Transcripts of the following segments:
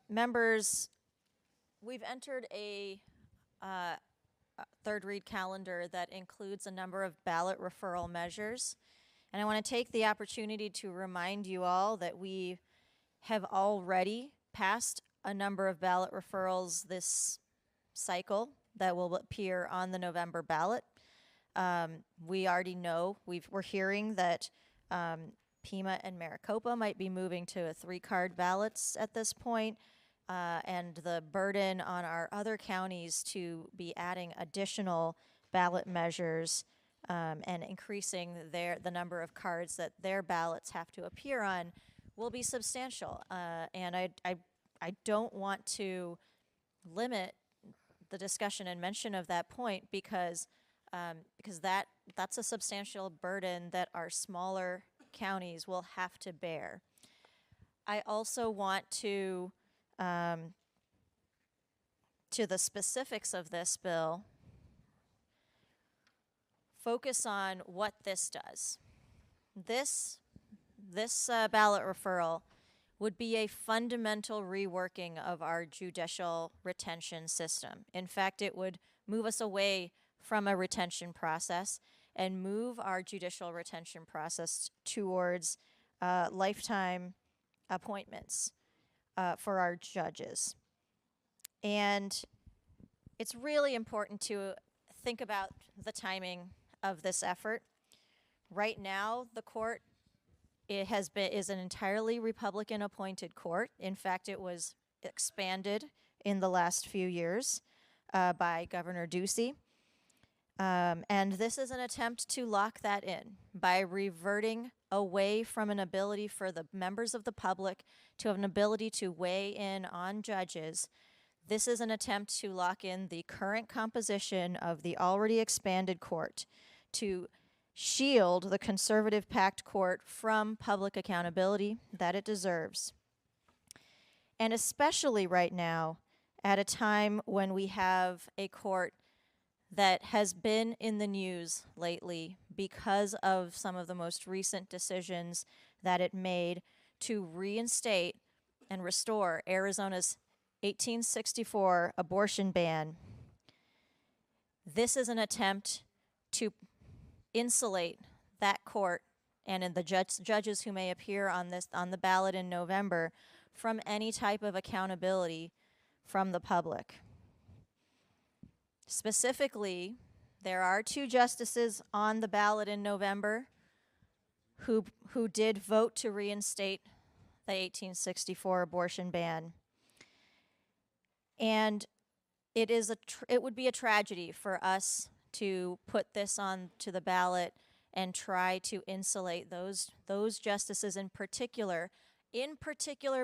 Members, we've entered a third read calendar that includes a number of ballot referral measures. And I want to take the opportunity to remind you all that we have already passed a number of ballot referrals this cycle that will appear on the November ballot. We already know, we're hearing that Pima and Maricopa might be moving to a 3-card ballots at this point, and the burden on our other counties to be adding additional ballot measures and increasing the number of cards that their ballots have to appear on will be substantial. And I don't want to limit the discussion and mention of that point because that's a substantial burden that our smaller counties will have to bear. I also want to the specifics of this bill, focus on what this does. This ballot referral would be a fundamental reworking of our judicial retention system. In fact, it would move us away from a retention process and move our judicial retention process towards lifetime appointments for our judges. And it's really important to think about the timing of this effort. Right now, the court is an entirely Republican appointed court. In fact, it was expanded in the last few years by Governor Ducey. And this is an attempt to lock that in by reverting away from an ability for the members of the public to have an ability to weigh in on judges. This is an attempt to lock in the current composition of the already expanded court to shield the conservative packed court from public accountability that it deserves. And especially right now, at a time when we have a court that has been in the news lately because of some of the most recent decisions that it made to reinstate and restore Arizona's 1864 abortion ban. This is an attempt to insulate that court and in the judges who may appear on the ballot in November from any type of accountability from the public. Specifically, there are 2 justices on the ballot in November who did vote to reinstate the 1864 abortion ban. And it would be a tragedy for us to put this on to the ballot and try to insulate those justices in particular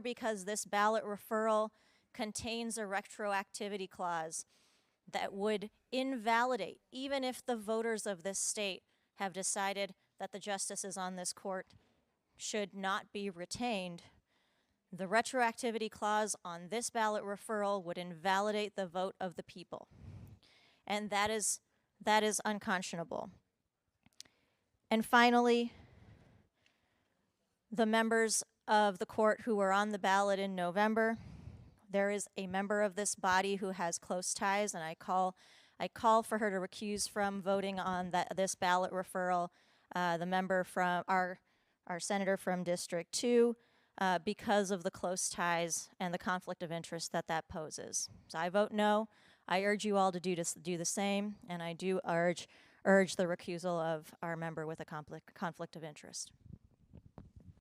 because this ballot referral contains a retroactivity clause that would invalidate, even if the voters of this state have decided that the justices on this court should not be retained, the retroactivity clause on this ballot referral would invalidate the vote of the people. And that is unconscionable. And finally, the members of the court who were on the ballot in November, there is a member of this body who has close ties, and I call for her to recuse from voting on this ballot referral, the member from our senator from District 2, because of the close ties and the conflict of interest that poses. So I vote no. I urge you all to do the same, and I do urge the recusal of our member with a conflict of interest.